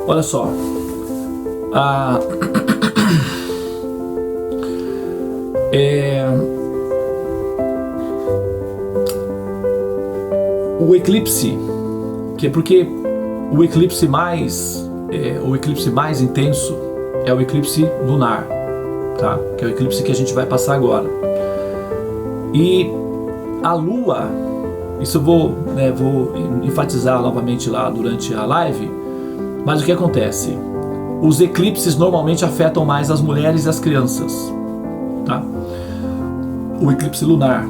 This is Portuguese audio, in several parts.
Olha só, a, o eclipse, que é porque o eclipse mais intenso é o eclipse lunar, tá? Que é o eclipse que a gente vai passar agora. E a Lua, isso eu vou enfatizar novamente lá durante a live, mas o que acontece? Os eclipses normalmente afetam mais as mulheres e as crianças, tá? O eclipse lunar,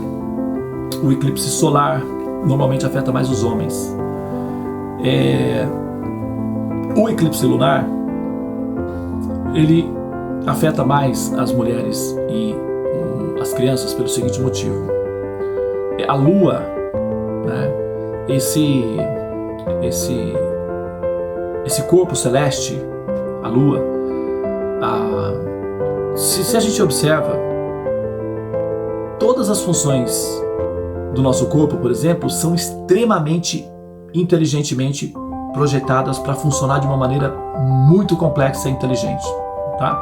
o eclipse solar normalmente afeta mais os homens. O eclipse lunar, ele afeta mais as mulheres e as crianças pelo seguinte motivo: a Lua, né, esse corpo celeste, a Lua, se a gente observa, todas as funções do nosso corpo, por exemplo, são extremamente inteligentemente projetadas para funcionar de uma maneira muito complexa e inteligente, tá?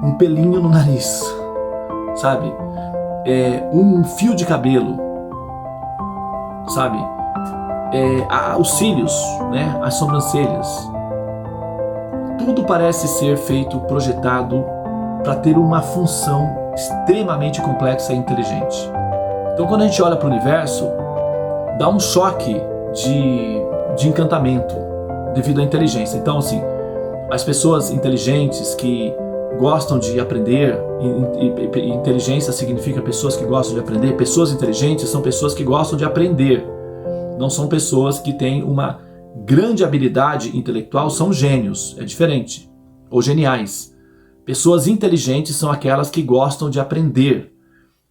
Um pelinho no nariz, sabe? Um fio de cabelo, sabe? Os cílios, né? As sobrancelhas. Tudo parece ser feito, projetado para ter uma função extremamente complexa e inteligente. Então, quando a gente olha para o universo, dá um choque de encantamento devido à inteligência. Então, assim, as pessoas inteligentes que gostam de aprender, inteligência significa pessoas que gostam de aprender. Pessoas inteligentes são pessoas que gostam de aprender. Não são pessoas que têm uma grande habilidade intelectual, são gênios, é diferente, ou geniais. Pessoas inteligentes são aquelas que gostam de aprender.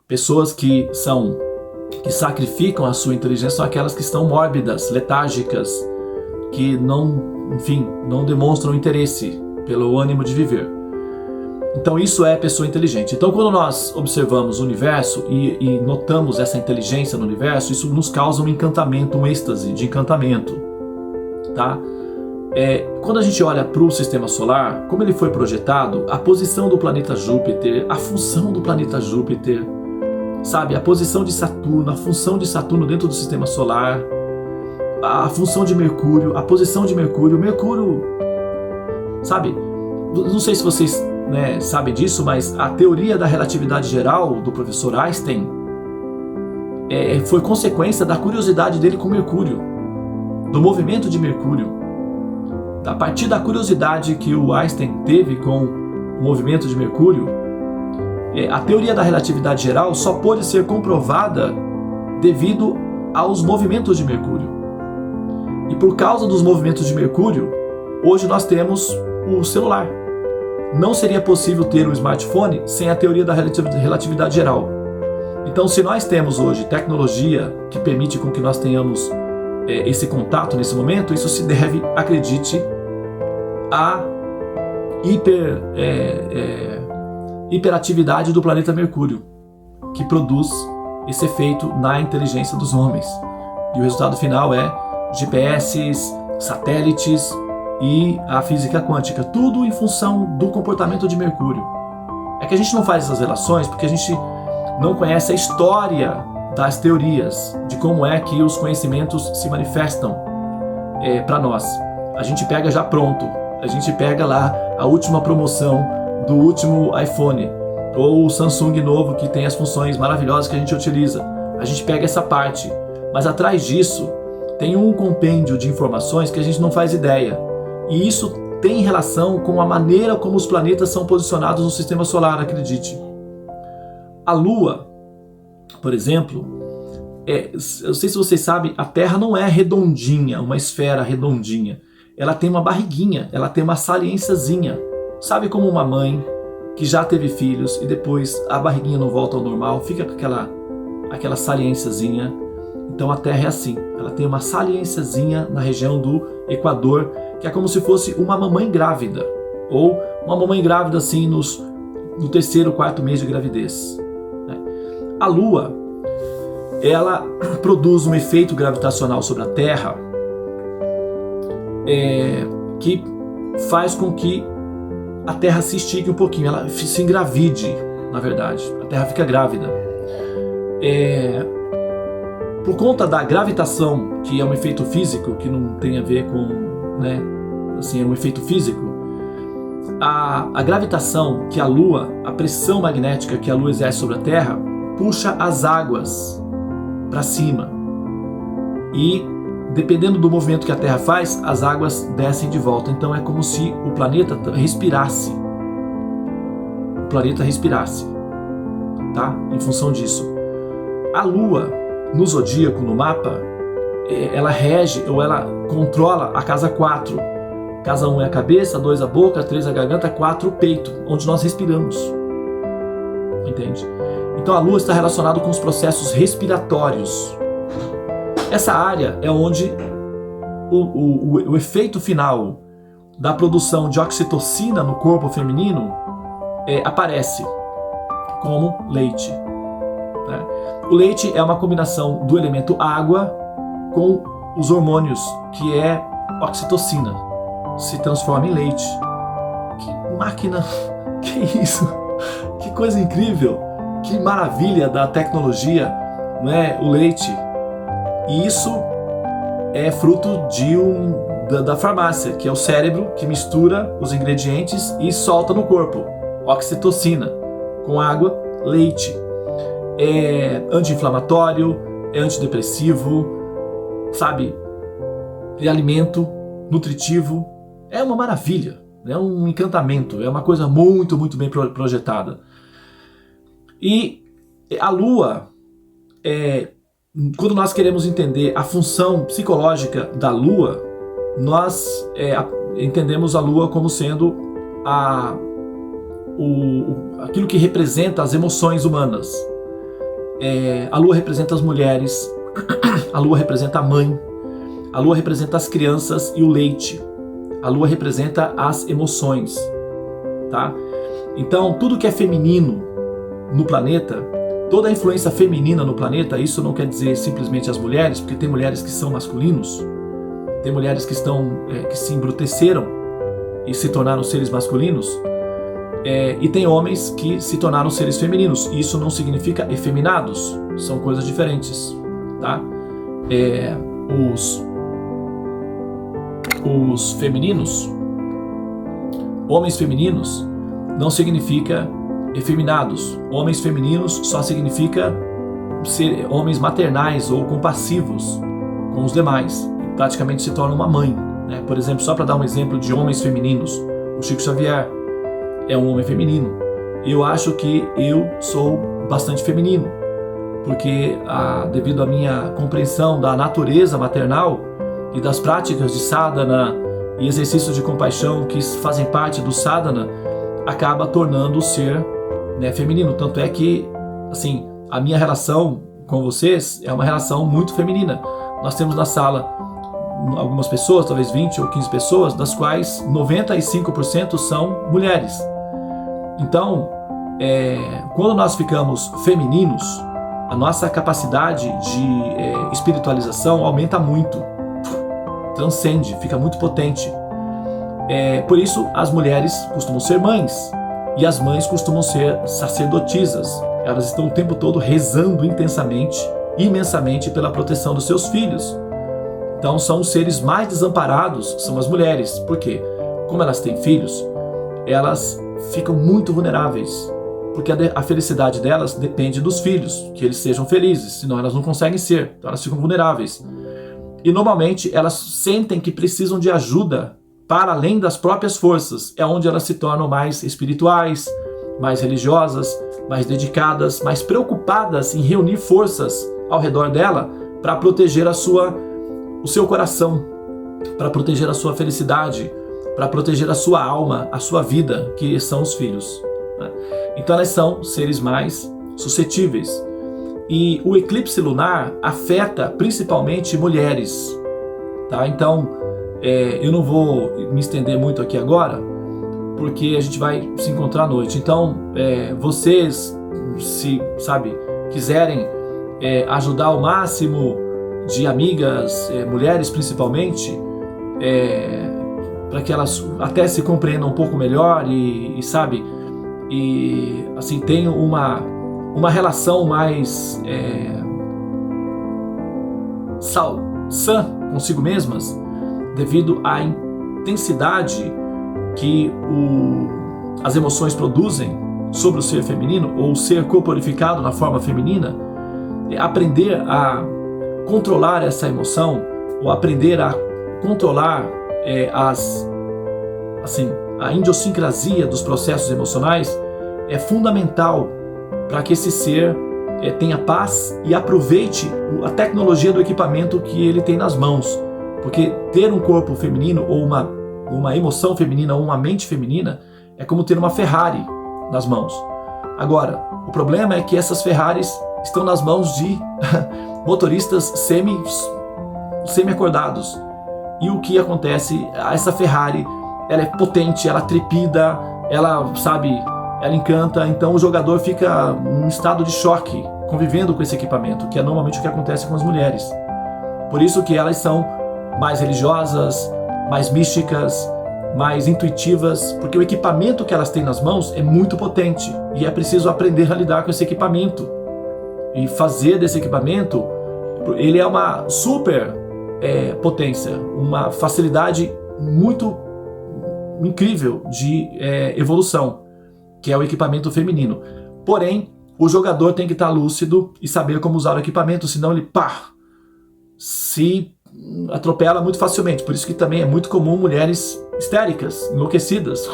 Pessoas que sacrificam a sua inteligência são aquelas que estão mórbidas, letárgicas, que não demonstram interesse pelo ânimo de viver. Então isso é pessoa inteligente. Então quando nós observamos o universo e notamos essa inteligência no universo, isso nos causa um encantamento, um êxtase de encantamento, tá? Quando a gente olha para o sistema solar, como ele foi projetado, a posição do planeta Júpiter, a função do planeta Júpiter, sabe, a posição de Saturno, a função de Saturno dentro do sistema solar, a função de Mercúrio, a posição de Mercúrio, sabe, não sei se vocês sabem disso, mas a teoria da relatividade geral do professor Einstein foi consequência da curiosidade dele com Mercúrio, do movimento de Mercúrio. A partir da curiosidade que o Einstein teve com o movimento de Mercúrio, a teoria da relatividade geral só pôde ser comprovada devido aos movimentos de Mercúrio. E por causa dos movimentos de Mercúrio, hoje nós temos o celular. Não seria possível ter um smartphone sem a teoria da relatividade geral. Então, se nós temos hoje tecnologia que permite com que nós tenhamos esse contato nesse momento, isso se deve, acredite, à hiperatividade do planeta Mercúrio, que produz esse efeito na inteligência dos homens. E o resultado final é GPS, satélites e a física quântica, tudo em função do comportamento de Mercúrio. É que a gente não faz essas relações porque a gente não conhece a história das teorias, de como é que os conhecimentos se manifestam para nós. A gente pega já pronto, a gente pega lá a última promoção do último iPhone, ou o Samsung novo que tem as funções maravilhosas que a gente utiliza. A gente pega essa parte, mas atrás disso tem um compêndio de informações que a gente não faz ideia. E isso tem relação com a maneira como os planetas são posicionados no sistema solar, acredite. A Lua, por exemplo, eu sei se vocês sabem, a Terra não é redondinha, uma esfera redondinha. Ela tem uma barriguinha, ela tem uma saliênciazinha. Sabe como uma mãe que já teve filhos e depois a barriguinha não volta ao normal, fica com aquela saliênciazinha. Então a Terra é assim, ela tem uma saliênciazinha na região do Equador, que é como se fosse uma mamãe grávida, ou uma mamãe grávida assim no 3º, 4º mês de gravidez. A Lua, ela produz um efeito gravitacional sobre a Terra que faz com que a Terra se estique um pouquinho, ela se engravide, na verdade. A Terra fica grávida. Por conta da gravitação, que é um efeito físico, que não tem a ver com, né, assim, é um efeito físico, a gravitação que a Lua, a pressão magnética que a Lua exerce sobre a Terra, puxa as águas para cima. E, dependendo do movimento que a Terra faz, as águas descem de volta. Então é como se o planeta respirasse. O planeta respirasse, tá? Em função disso. A Lua, no zodíaco, no mapa, ela rege ou ela controla a casa 4. Casa 1 é a cabeça, 2 a boca, 3 a garganta, 4 o peito, onde nós respiramos. Entende? Então a Lua está relacionada com os processos respiratórios. Essa área é onde o efeito final da produção de oxitocina no corpo feminino aparece como leite. Né? O leite é uma combinação do elemento água com os hormônios, que é oxitocina. Se transforma em leite. Que máquina! Que isso! Que coisa incrível! Que maravilha da tecnologia, não é? O leite. E isso é fruto da farmácia, que é o cérebro que mistura os ingredientes e solta no corpo. Oxitocina. Com água, leite. É anti-inflamatório, é antidepressivo, sabe? É alimento nutritivo. É uma maravilha, é um encantamento, é uma coisa muito, muito bem projetada. E a Lua, quando nós queremos entender a função psicológica da Lua, nós entendemos a Lua como sendo aquilo que representa as emoções humanas. A Lua representa as mulheres, a Lua representa a mãe, a Lua representa as crianças e o leite. A Lua representa as emoções, tá? Então, tudo que é feminino no planeta, toda a influência feminina no planeta, isso não quer dizer simplesmente as mulheres, porque tem mulheres que são masculinos, tem mulheres que se embruteceram e se tornaram seres masculinos, e tem homens que se tornaram seres femininos. Isso não significa efeminados, são coisas diferentes, tá? Os femininos, homens femininos, não significa efeminados. Homens femininos só significa ser homens maternais ou compassivos com os demais. E praticamente se torna uma mãe, né? Por exemplo, só para dar um exemplo de homens femininos, o Chico Xavier é um homem feminino. Eu acho que eu sou bastante feminino, porque devido à minha compreensão da natureza maternal e das práticas de sadhana e exercícios de compaixão que fazem parte do sadhana, acaba tornando o ser, né, feminino. Tanto é que, assim, a minha relação com vocês é uma relação muito feminina. Nós temos na sala algumas pessoas, talvez 20 ou 15 pessoas, das quais 95% são mulheres. Então, quando nós ficamos femininos, a nossa capacidade de espiritualização aumenta muito. Transcende, fica muito potente. Por isso as mulheres costumam ser mães e as mães costumam ser sacerdotisas. Elas estão o tempo todo rezando intensamente, imensamente pela proteção dos seus filhos. Então são os seres mais desamparados, são as mulheres. Por quê? Como elas têm filhos, elas ficam muito vulneráveis, porque a felicidade delas depende dos filhos, que eles sejam felizes, senão elas não conseguem ser, então elas ficam vulneráveis. E normalmente elas sentem que precisam de ajuda para além das próprias forças. É onde elas se tornam mais espirituais, mais religiosas, mais dedicadas, mais preocupadas em reunir forças ao redor dela para proteger o seu coração, para proteger a sua felicidade, para proteger a sua alma, a sua vida, que são os filhos, né? Então elas são seres mais suscetíveis. E o eclipse lunar afeta principalmente mulheres, tá? Então, eu não vou me estender muito aqui agora, porque a gente vai se encontrar à noite. Então, vocês, se quiserem ajudar o máximo de amigas, mulheres principalmente, para que elas até se compreendam um pouco melhor e sabe, e assim tenham uma relação mais sã consigo mesmas, devido à intensidade que as emoções produzem sobre o ser feminino, ou o ser corporificado na forma feminina. Aprender a controlar essa emoção, ou aprender a controlar a idiosincrasia dos processos emocionais, é fundamental para que esse ser tenha paz e aproveite a tecnologia do equipamento que ele tem nas mãos. Porque ter um corpo feminino, ou uma emoção feminina, ou uma mente feminina, é como ter uma Ferrari nas mãos. Agora, o problema é que essas Ferraris estão nas mãos de motoristas semi-acordados. E o que acontece? Essa Ferrari, ela é potente, ela trepida, ela encanta, então o jogador fica num estado de choque, convivendo com esse equipamento, que é normalmente o que acontece com as mulheres. Por isso que elas são mais religiosas, mais místicas, mais intuitivas, porque o equipamento que elas têm nas mãos é muito potente, e é preciso aprender a lidar com esse equipamento. E fazer desse equipamento, ele é uma super potência, uma facilidade muito incrível de evolução, que é o equipamento feminino. Porém, o jogador tem que estar lúcido e saber como usar o equipamento, senão ele se atropela muito facilmente. Por isso que também é muito comum mulheres histéricas, enlouquecidas,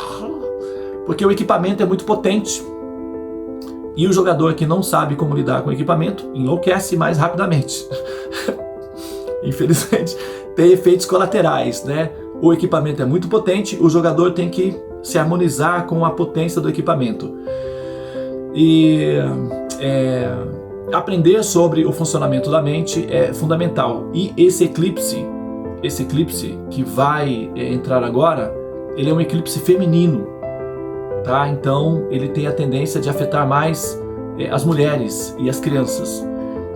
porque o equipamento é muito potente. E o jogador que não sabe como lidar com o equipamento enlouquece mais rapidamente. Infelizmente, tem efeitos colaterais, né? O equipamento é muito potente, o jogador tem que se harmonizar com a potência do equipamento. E aprender sobre o funcionamento da mente é fundamental. E esse eclipse que vai entrar agora, ele é um eclipse feminino, tá? Então ele tem a tendência de afetar mais as mulheres e as crianças.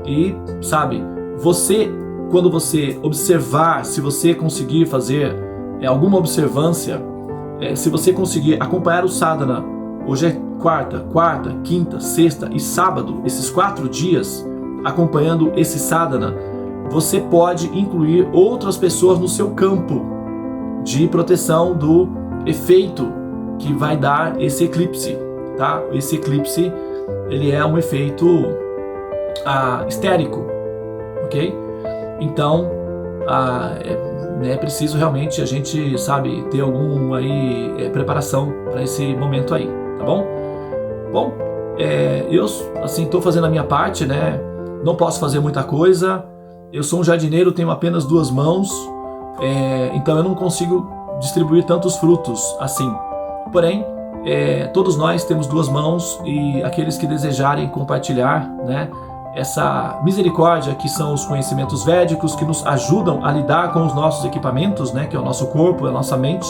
E sabe, quando você observar, se você conseguir fazer alguma observância, se você conseguir acompanhar o sadhana, hoje é quarta, quinta, sexta e sábado, esses 4 dias, acompanhando esse sadhana, você pode incluir outras pessoas no seu campo de proteção do efeito que vai dar esse eclipse, tá? Esse eclipse, ele é um efeito histérico, ok? Então, é preciso realmente a gente, ter alguma preparação para esse momento aí, tá bom? Bom, eu estou fazendo a minha parte, né? Não posso fazer muita coisa. Eu sou um jardineiro, tenho apenas 2 mãos, então eu não consigo distribuir tantos frutos assim. Porém, todos nós temos 2 mãos, e aqueles que desejarem compartilhar, né, essa misericórdia que são os conhecimentos védicos que nos ajudam a lidar com os nossos equipamentos, né, que é o nosso corpo, a nossa mente,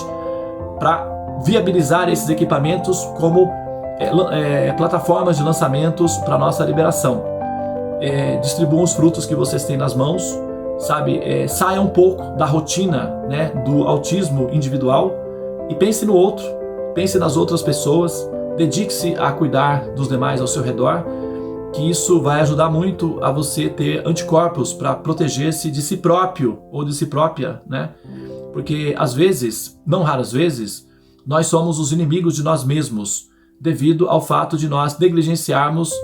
para viabilizar esses equipamentos como plataformas de lançamentos para nossa liberação. Distribuam os frutos que vocês têm nas mãos, saia um pouco da rotina, né, do autismo individual, e pense no outro, pense nas outras pessoas, dedique-se a cuidar dos demais ao seu redor, que isso vai ajudar muito a você ter anticorpos para proteger-se de si próprio ou de si própria, né? Porque às vezes, não raras vezes, nós somos os inimigos de nós mesmos, devido ao fato de nós negligenciarmos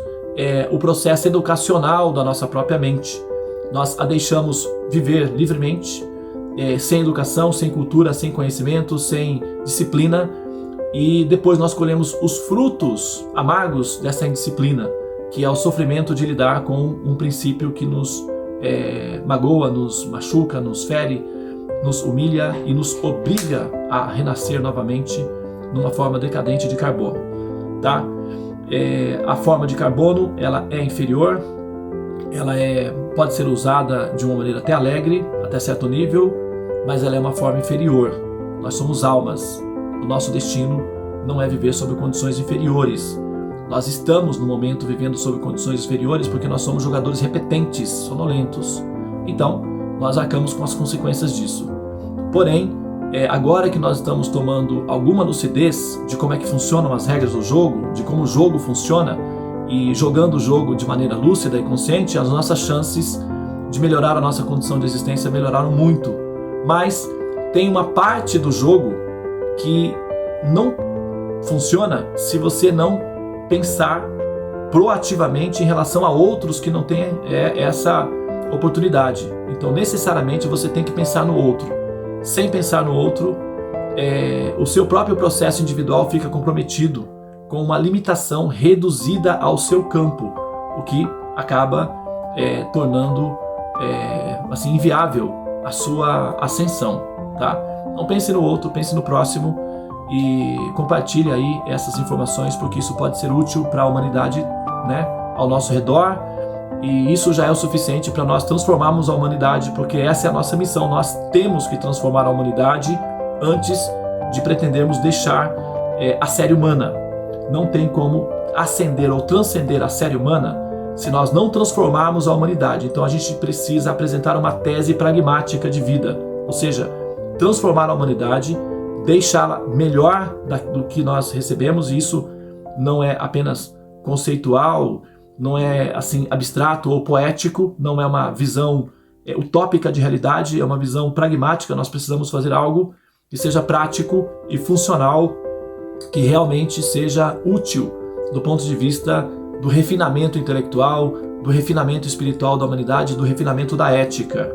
o processo educacional da nossa própria mente. Nós a deixamos viver livremente, sem educação, sem cultura, sem conhecimento, sem disciplina, e depois nós colhemos os frutos amargos dessa indisciplina, que é o sofrimento de lidar com um princípio que nos magoa, nos machuca, nos fere, nos humilha e nos obriga a renascer novamente numa forma decadente de carbono, tá? A forma de carbono, ela é inferior, ela pode ser usada de uma maneira até alegre, até certo nível, mas ela é uma forma inferior. Nós somos almas, o nosso destino não é viver sob condições inferiores. Nós estamos no momento vivendo sob condições inferiores porque nós somos jogadores repetentes, sonolentos. Então, nós arcamos com as consequências disso. Porém, agora que nós estamos tomando alguma lucidez de como é que funcionam as regras do jogo, de como o jogo funciona, e jogando o jogo de maneira lúcida e consciente, as nossas chances de melhorar a nossa condição de existência melhoraram muito. Mas tem uma parte do jogo que não funciona se você não pensar proativamente em relação a outros que não têm essa oportunidade. Então, necessariamente, você tem que pensar no outro. Sem pensar no outro, o seu próprio processo individual fica comprometido com uma limitação reduzida ao seu campo, o que acaba tornando assim, inviável a sua ascensão, tá? Então pense no outro, pense no próximo e compartilhe aí essas informações, porque isso pode ser útil para a humanidade, né, ao nosso redor, e isso já é o suficiente para nós transformarmos a humanidade, porque essa é a nossa missão. Nós temos que transformar a humanidade antes de pretendermos deixar a série humana. Não tem como ascender ou transcender a série humana se nós não transformarmos a humanidade. Então a gente precisa apresentar uma tese pragmática de vida, ou seja, transformar a humanidade, deixá-la melhor do que nós recebemos. E isso não é apenas conceitual, não é assim abstrato ou poético, não é uma visão utópica de realidade, é uma visão pragmática. Nós precisamos fazer algo que seja prático e funcional, que realmente seja útil do ponto de vista do refinamento intelectual, do refinamento espiritual da humanidade, do refinamento da ética.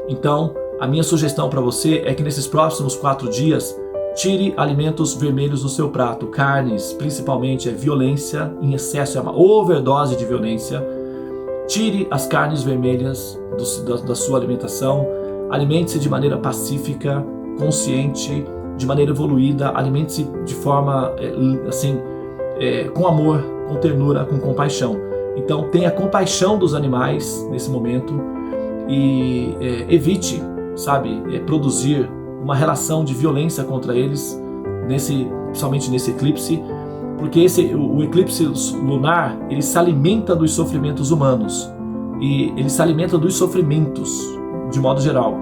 Então, a minha sugestão para você é que nesses próximos 4 dias, tire alimentos vermelhos do seu prato, carnes, principalmente violência em excesso, é uma overdose de violência. Tire as carnes vermelhas da sua alimentação, alimente-se de maneira pacífica, consciente, de maneira evoluída, alimente-se de forma assim, com amor, com ternura, com compaixão. Então tenha compaixão dos animais nesse momento e evite, produzir uma relação de violência contra eles, principalmente nesse eclipse, porque o eclipse lunar, ele se alimenta dos sofrimentos humanos e ele se alimenta dos sofrimentos de modo geral.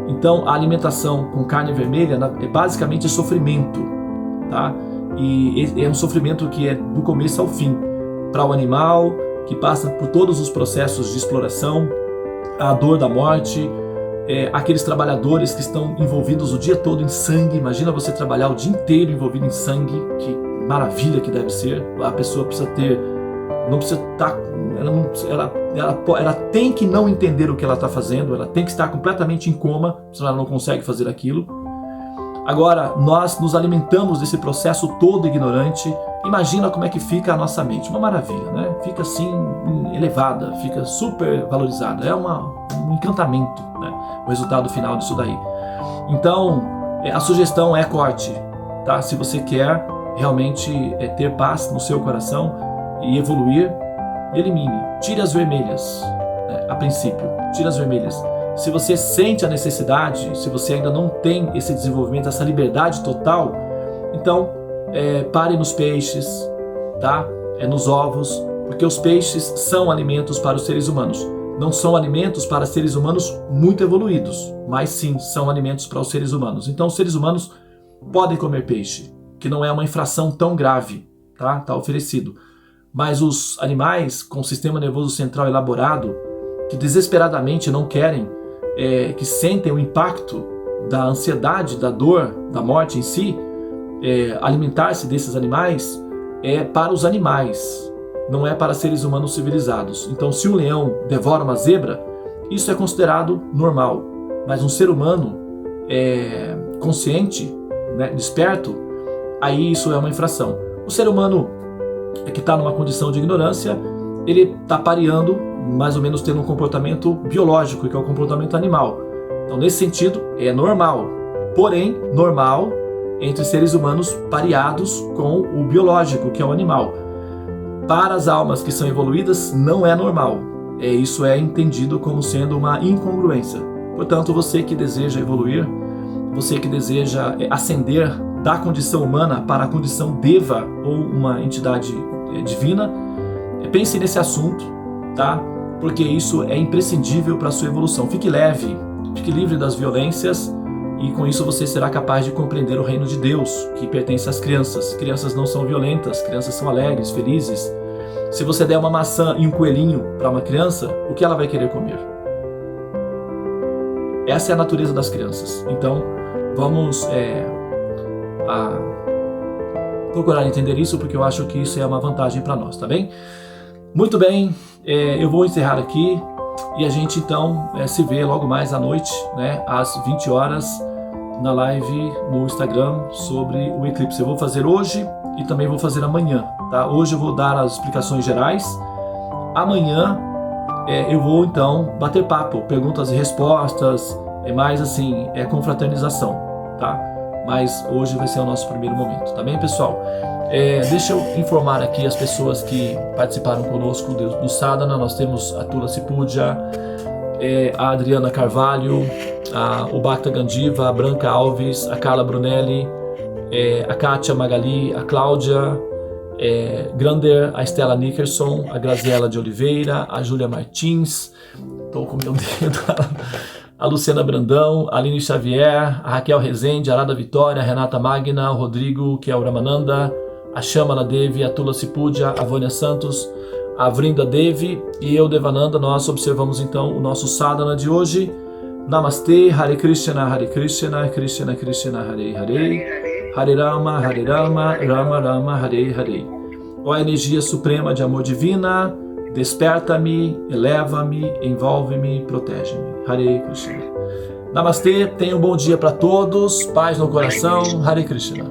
Então a alimentação com carne vermelha é basicamente sofrimento, tá? E é um sofrimento que é do começo ao fim, para o animal que passa por todos os processos de exploração, a dor da morte, aqueles trabalhadores que estão envolvidos o dia todo em sangue. Imagina você trabalhar o dia inteiro envolvido em sangue, que maravilha que deve ser. A pessoa precisa ter, não precisa estar, ela tem que não entender o que ela está fazendo, ela tem que estar completamente em coma, senão ela não consegue fazer aquilo. Agora, nós nos alimentamos desse processo todo ignorante. Imagina como é que fica a nossa mente. Uma maravilha, né? Fica assim, elevada, fica super valorizada. É um encantamento, né? O resultado final disso daí. Então, a sugestão é corte, tá? Se você quer realmente ter paz no seu coração e evoluir, elimine. Tire as vermelhas, né? A princípio, tire as vermelhas. Se você sente a necessidade, se você ainda não tem esse desenvolvimento, essa liberdade total, então pare nos peixes, tá? Nos ovos, porque os peixes são alimentos para os seres humanos. Não são alimentos para seres humanos muito evoluídos, mas sim são alimentos para os seres humanos. Então os seres humanos podem comer peixe, que não é uma infração tão grave, tá? Tá oferecido. Mas os animais com sistema nervoso central elaborado, que desesperadamente não querem, que sentem o impacto da ansiedade, da dor, da morte em si, alimentar-se desses animais é para os animais, não é para seres humanos civilizados. Então, se um leão devora uma zebra, isso é considerado normal. Mas um ser humano consciente, né, desperto, aí isso é uma infração. O ser humano que está numa condição de ignorância, ele está pareando, mais ou menos tendo um comportamento biológico, que é o comportamento animal. Então, nesse sentido, é normal. Porém, normal entre seres humanos pareados com o biológico, que é o animal. Para as almas que são evoluídas, não é normal. Isso é entendido como sendo uma incongruência. Portanto, você que deseja evoluir, você que deseja ascender da condição humana para a condição deva, ou uma entidade divina, pense nesse assunto, tá? Porque isso é imprescindível para a sua evolução. Fique leve, fique livre das violências, e com isso você será capaz de compreender o reino de Deus, que pertence às crianças. Crianças não são violentas, crianças são alegres, felizes. Se você der uma maçã e um coelhinho para uma criança, o que ela vai querer comer? Essa é a natureza das crianças. Então, vamos procurar entender isso, porque eu acho que isso é uma vantagem para nós, tá bem? Muito bem, eu vou encerrar aqui e a gente então se vê logo mais à noite, né, às 20 horas, na live no Instagram sobre o eclipse. Eu vou fazer hoje e também vou fazer amanhã, tá? Hoje eu vou dar as explicações gerais. Amanhã eu vou então bater papo, perguntas e respostas, mais assim, confraternização, tá? Mas hoje vai ser o nosso primeiro momento, tá bem, pessoal? Deixa eu informar aqui as pessoas que participaram conosco do Sadhana. Nós temos a Tulasi Puja, a Adriana Carvalho, o Bhakta Gandiva, a Branca Alves, a Carla Brunelli, a Kátia Magali, a Cláudia Grander, a Estela Nickerson, a Graziela de Oliveira, a Júlia Martins, estou com meu dedo, a Luciana Brandão, a Aline Xavier, a Raquel Rezende, a Arada Vitória, a Renata Magna, o Rodrigo, que é o Ramananda, a Shamala Devi, a Tulasi Puja, a Vânia Santos, a Vrinda Devi e eu, Devananda. Nós observamos então o nosso sadhana de hoje. Namastê, Hare Krishna, Krishna Krishna, Hare Hare, Hare Rama, Rama Rama, Hare Hare. Ó energia suprema de amor divina, desperta-me, eleva-me, envolve-me, protege-me. Hare Krishna. Namastê, tenha um bom dia para todos, paz no coração, Hare Krishna.